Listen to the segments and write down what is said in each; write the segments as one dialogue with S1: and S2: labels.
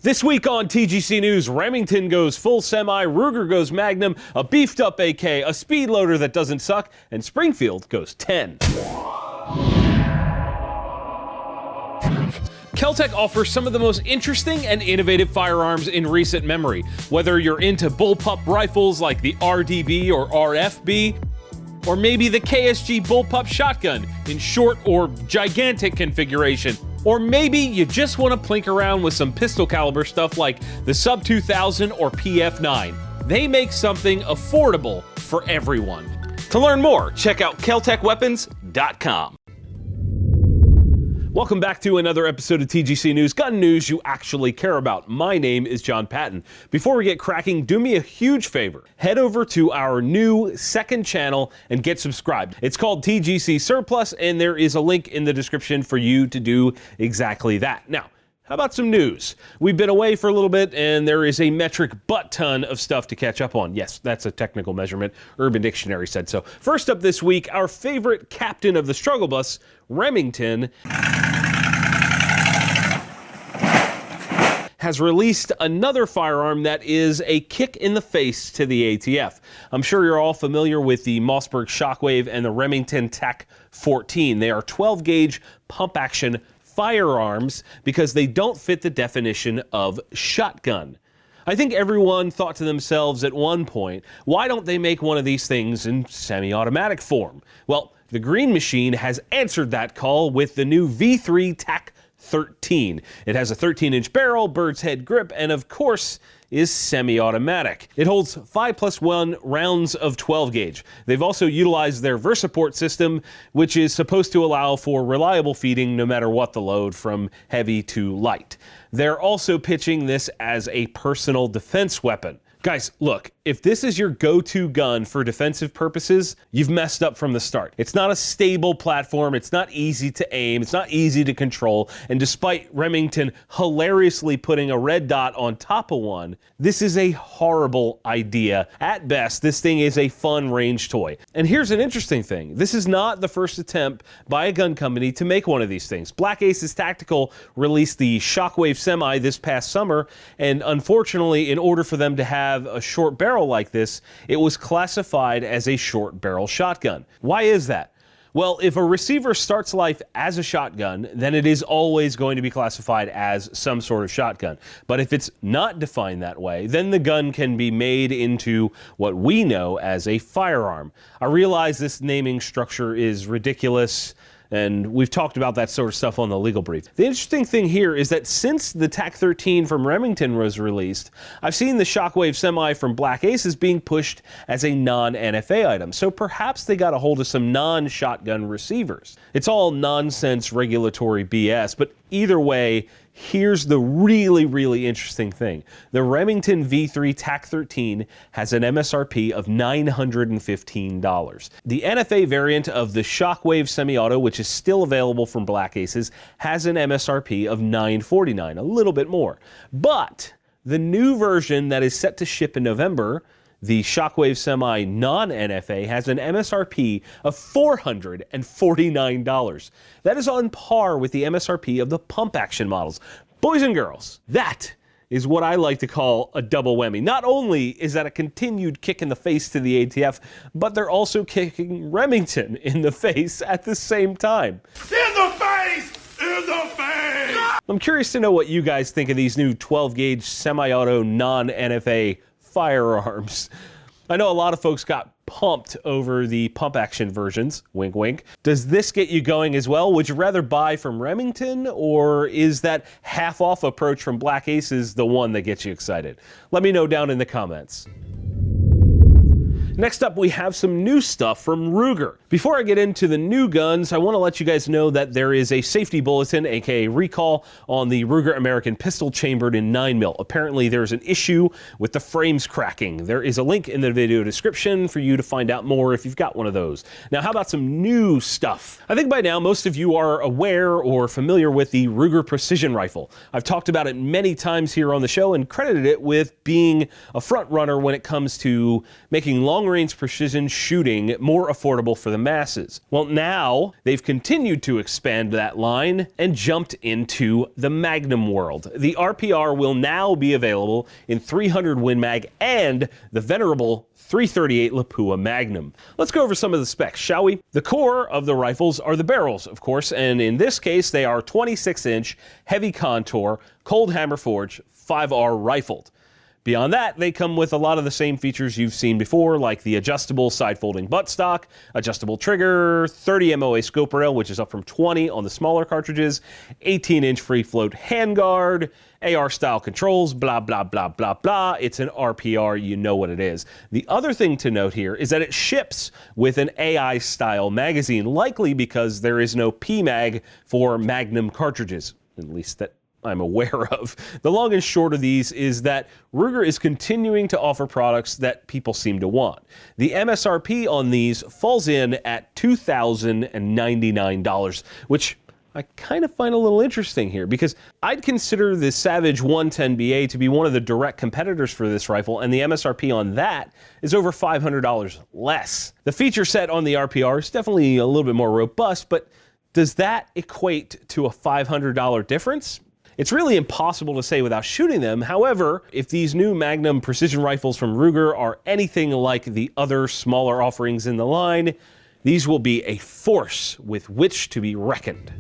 S1: This week on TGC News, Remington goes full semi, Ruger goes Magnum, a beefed up AK, a speedloader that doesn't suck, and Springfield goes 10. Kel-Tec offers some of the most interesting and innovative firearms in recent memory. Whether you're into bullpup rifles like the RDB or RFB, or maybe the KSG bullpup shotgun in short or gigantic configuration, or maybe you just want to plink around with some pistol caliber stuff like the Sub 2000 or PF9. They make something affordable for everyone. To learn more, check out keltecweapons.com. Welcome back to another episode of TGC News, gun news you actually care about. My name is Jon Patton. Before we get cracking, do me a huge favor. Head over to our new second channel and get subscribed. It's called TGC Surplus, and there is a link in the description for you to do exactly that. Now, how about some news? We've been away for a little bit, and there is a metric butt ton of stuff to catch up on. Yes, that's a technical measurement. Urban Dictionary said so. First up this week, our favorite captain of the struggle bus, Remington, has released another firearm that is a kick in the face to the ATF. I'm sure you're all familiar with the Mossberg Shockwave and the Remington Tac-13. They are 12-gauge pump-action firearms because they don't fit the definition of shotgun. I think everyone thought to themselves at one point, why don't they make one of these things in semi-automatic form? Well, the Green Machine has answered that call with the new V3 Tac-13. It has a 13-inch barrel, bird's head grip, and of course is semi-automatic. It holds 5+1 rounds of 12-gauge. They've also utilized their VersaPort system, which is supposed to allow for reliable feeding no matter what the load, from heavy to light. They're also pitching this as a personal defense weapon. Guys, look, if this is your go-to gun for defensive purposes, you've messed up from the start. It's not a stable platform, it's not easy to aim, it's not easy to control, and despite Remington hilariously putting a red dot on top of one, this is a horrible idea. At best, this thing is a fun range toy. And here's an interesting thing. This is not the first attempt by a gun company to make one of these things. Black Aces Tactical released the Shockwave Semi this past summer, and unfortunately, in order for them to have a short barrel like this, it was classified as a short barrel shotgun. Why is that? Well, if a receiver starts life as a shotgun, then it is always going to be classified as some sort of shotgun. But if it's not defined that way, then the gun can be made into what we know as a firearm. I realize this naming structure is ridiculous, and we've talked about that sort of stuff on the legal brief. The interesting thing here is that since the Tac-13 from Remington was released, I've seen the Shockwave Semi from Black Aces being pushed as a non-NFA item. So perhaps they got a hold of some non-shotgun receivers. It's all nonsense regulatory BS, but either way, here's the really interesting thing. The Remington V3 Tac-13 has an MSRP of $915. The NFA variant of the Shockwave Semi-Auto, which is still available from Black Aces, has an MSRP of $949, a little bit more. But the new version that is set to ship in November, the Shockwave Semi non-NFA, has an MSRP of $449. That is on par with the MSRP of the pump-action models. Boys and girls, that is what I like to call a double whammy. Not only is that a continued kick in the face to the ATF, but they're also kicking Remington in the face at the same time.
S2: In the face! In the face!
S1: I'm curious to know what you guys think of these new 12-gauge semi-auto non-NFA firearms. I know a lot of folks got pumped over the pump action versions, wink wink. Does this get you going as well? Would you rather buy from Remington, or is that half off approach from Black Aces the one that gets you excited? Let me know down in the comments. Next up, we have some new stuff from Ruger. Before I get into the new guns, I want to let you guys know that there is a safety bulletin, aka recall, on the Ruger American pistol chambered in 9mm. Apparently there's an issue with the frames cracking. There is a link in the video description for you to find out more if you've got one of those. Now, how about some new stuff? I think by now most of you are aware or familiar with the Ruger Precision Rifle. I've talked about it many times here on the show and credited it with being a front runner when it comes to making long long-range precision shooting more affordable for the masses. Well, now they've continued to expand that line and jumped into the Magnum world. The RPR will now be available in 300 Win Mag and the venerable 338 Lapua Magnum. Let's go over some of the specs, shall we? The core of the rifles are the barrels, of course, and in this case they are 26-inch, heavy contour, cold hammer forged, 5R rifled. Beyond that, they come with a lot of the same features you've seen before, like the adjustable side-folding buttstock, adjustable trigger, 30 MOA scope rail, which is up from 20 on the smaller cartridges, 18-inch free-float handguard, AR-style controls, blah, blah, blah, blah, blah. It's an RPR, you know what it is. The other thing to note here is that it ships with an AI-style magazine, likely because there is no PMag for Magnum cartridges, at least that I'm aware of. The long and short of these is that Ruger is continuing to offer products that people seem to want. The MSRP on these falls in at $2,099, which I kind of find a little interesting here because I'd consider the Savage 110BA to be one of the direct competitors for this rifle, and the MSRP on that is over $500 less. The feature set on the RPR is definitely a little bit more robust, but does that equate to a $500 difference? It's really impossible to say without shooting them. However, if these new Magnum precision rifles from Ruger are anything like the other smaller offerings in the line, these will be a force with which to be reckoned.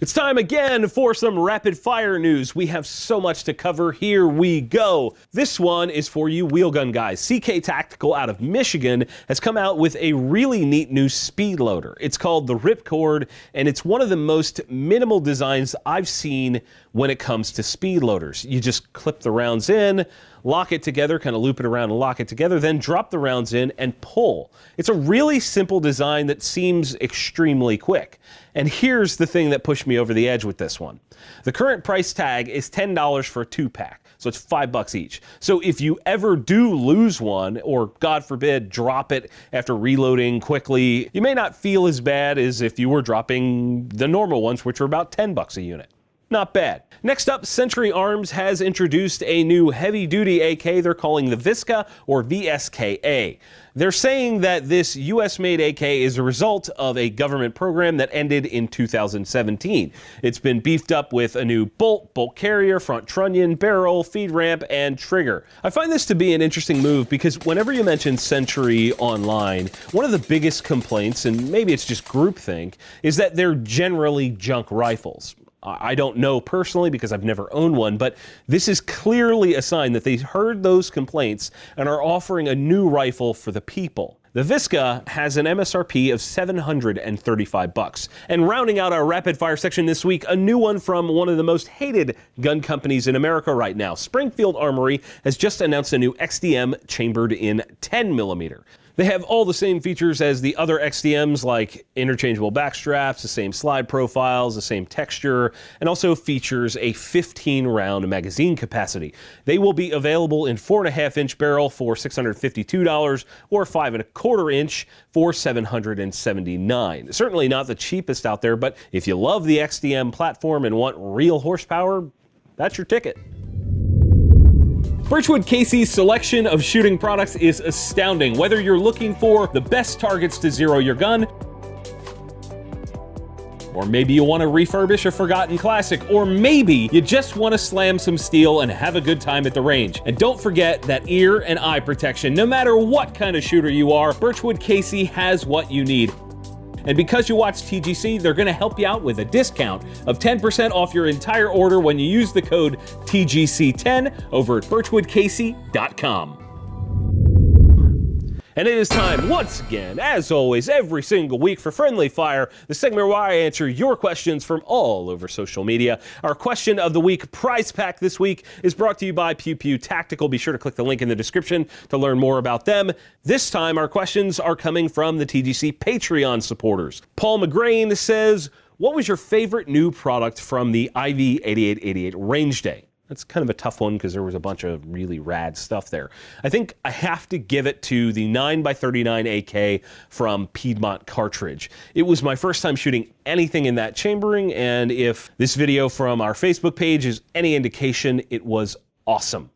S1: It's time again for some rapid fire news. We have so much to cover. Here we go. This one is for you wheel gun guys. CK Tactical out of Michigan has come out with a really neat new speed loader. It's called the RipCord, and it's one of the most minimal designs I've seen when it comes to speed loaders. You just clip the rounds in, lock it together, kind of loop it around and lock it together, then drop the rounds in and pull. It's a really simple design that seems extremely quick. And here's the thing that pushed me over the edge with this one. The current price tag is $10 for a 2-pack, so it's $5 each. So if you ever do lose one, or God forbid, drop it after reloading quickly, you may not feel as bad as if you were dropping the normal ones, which are about $10 a unit. Not bad. Next up, Century Arms has introduced a new heavy-duty AK they're calling the VSKA or VSKA. They're saying that this US-made AK is a result of a government program that ended in 2017. It's been beefed up with a new bolt carrier, front trunnion, barrel, feed ramp, and trigger. I find this to be an interesting move because whenever you mention Century online, one of the biggest complaints, and maybe it's just groupthink, is that they're generally junk rifles. I don't know personally because I've never owned one, but this is clearly a sign that they heard those complaints and are offering a new rifle for the people. The VSKA has an MSRP of $735. And rounding out our rapid fire section this week, a new one from one of the most hated gun companies in America right now. Springfield Armory has just announced a new XDM chambered in 10mm. They have all the same features as the other XDMs, like interchangeable backstraps, the same slide profiles, the same texture, and also features a 15-round magazine capacity. They will be available in 4.5-inch barrel for $652 or 5.25-inch for $779. Certainly not the cheapest out there, but if you love the XDM platform and want real horsepower, that's your ticket. Birchwood Casey's selection of shooting products is astounding. Whether you're looking for the best targets to zero your gun, or maybe you want to refurbish a forgotten classic, or maybe you just want to slam some steel and have a good time at the range. And don't forget that ear and eye protection. No matter what kind of shooter you are, Birchwood Casey has what you need. And because you watch TGC, they're going to help you out with a discount of 10% off your entire order when you use the code TGC10 over at birchwoodcasey.com. And it is time, once again, as always, every single week for Friendly Fire, the segment where I answer your questions from all over social media. Our question of the week prize pack this week is brought to you by Pew Pew Tactical. Be sure to click the link in the description to learn more about them. This time, our questions are coming from the TGC Patreon supporters. Paul McGrain says, what was your favorite new product from the IV8888 Range Day? That's kind of a tough one because there was a bunch of really rad stuff there. I think I have to give it to the 9x39 AK from Piedmont Cartridge. It was my first time shooting anything in that chambering, and if this video from our Facebook page is any indication, it was awesome.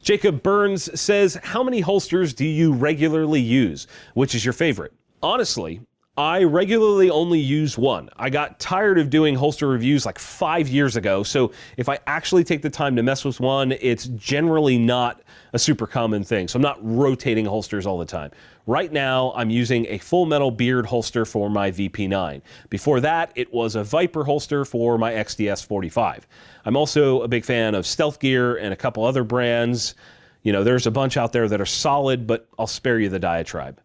S1: Jacob Burns says, how many holsters do you regularly use? Which is your favorite? Honestly, I regularly only use one. I got tired of doing holster reviews like 5 years ago, so if I actually take the time to mess with one, it's generally not a super common thing. So I'm not rotating holsters all the time. Right now, I'm using a full metal beard holster for my VP9. Before that, it was a Viper holster for my XDS 45. I'm also a big fan of Stealth Gear and a couple other brands. You know, there's a bunch out there that are solid, but I'll spare you the diatribe.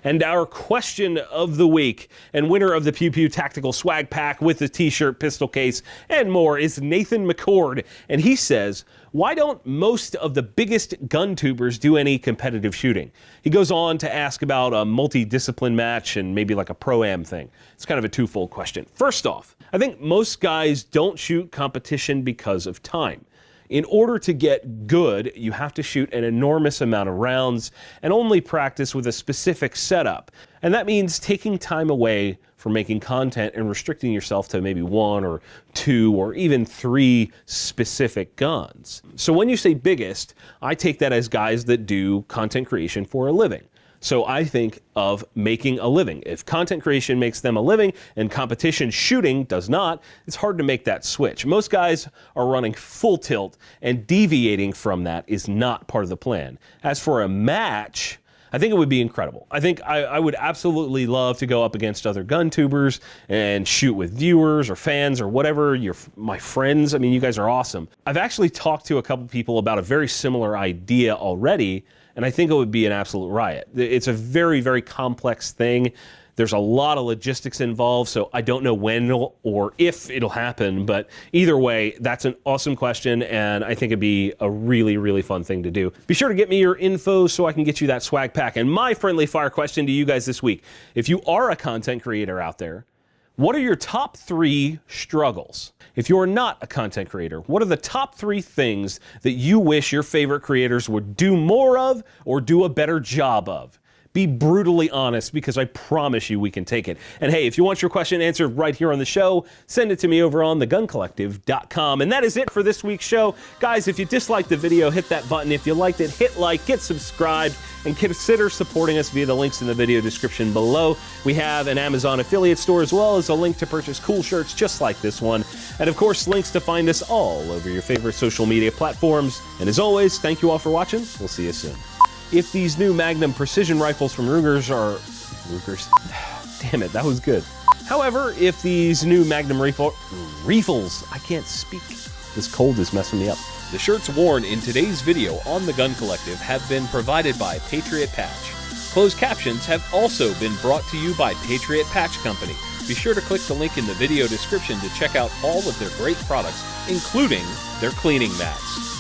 S1: And our question of the week and winner of the Pew Pew Tactical Swag Pack with the t-shirt, pistol case, and more is Nathan McCord. And he says, why don't most of the biggest gun tubers do any competitive shooting? He goes on to ask about a multi-discipline match and maybe like a pro-am thing. It's kind of a twofold question. First off, I think most guys don't shoot competition because of time. In order to get good, you have to shoot an enormous amount of rounds and only practice with a specific setup. And that means taking time away from making content and restricting yourself to maybe 1 or 2 or even 3 specific guns. So when you say biggest, I take that as guys that do content creation for a living. So I think of making a living. If content creation makes them a living and competition shooting does not, it's hard to make that switch. Most guys are running full tilt, and deviating from that is not part of the plan. As for a match, I think it would be incredible. I think I would absolutely love to go up against other gun tubers and shoot with viewers or fans or whatever, my friends. I mean, you guys are awesome. I've actually talked to a couple people about a very similar idea already, and I think it would be an absolute riot. It's a very, very complex thing. There's a lot of logistics involved, so I don't know when or if it'll happen, but either way, that's an awesome question, and I think it'd be a really, really fun thing to do. Be sure to get me your info so I can get you that swag pack. And my friendly fire question to you guys this week, if you are a content creator out there, what are your top 3 struggles? If you're not a content creator, what are the top 3 things that you wish your favorite creators would do more of or do a better job of? Be brutally honest, because I promise you we can take it. And hey, if you want your question answered right here on the show, send it to me over on theguncollective.com. And that is it for this week's show. Guys, if you disliked the video, hit that button. If you liked it, hit like, get subscribed, and consider supporting us via the links in the video description below. We have an Amazon affiliate store as well as a link to purchase cool shirts just like this one. And of course, links to find us all over your favorite social media platforms. And as always, thank you all for watching. We'll see you soon. If these new Magnum precision rifles from Ruger's are... Damn it, that was good. However, if these new Magnum rifles... I can't speak. This cold is messing me up.
S3: The shirts worn in today's video on The Gun Collective have been provided by Patriot Patch. Closed captions have also been brought to you by Patriot Patch Company. Be sure to click the link in the video description to check out all of their great products, including their cleaning mats.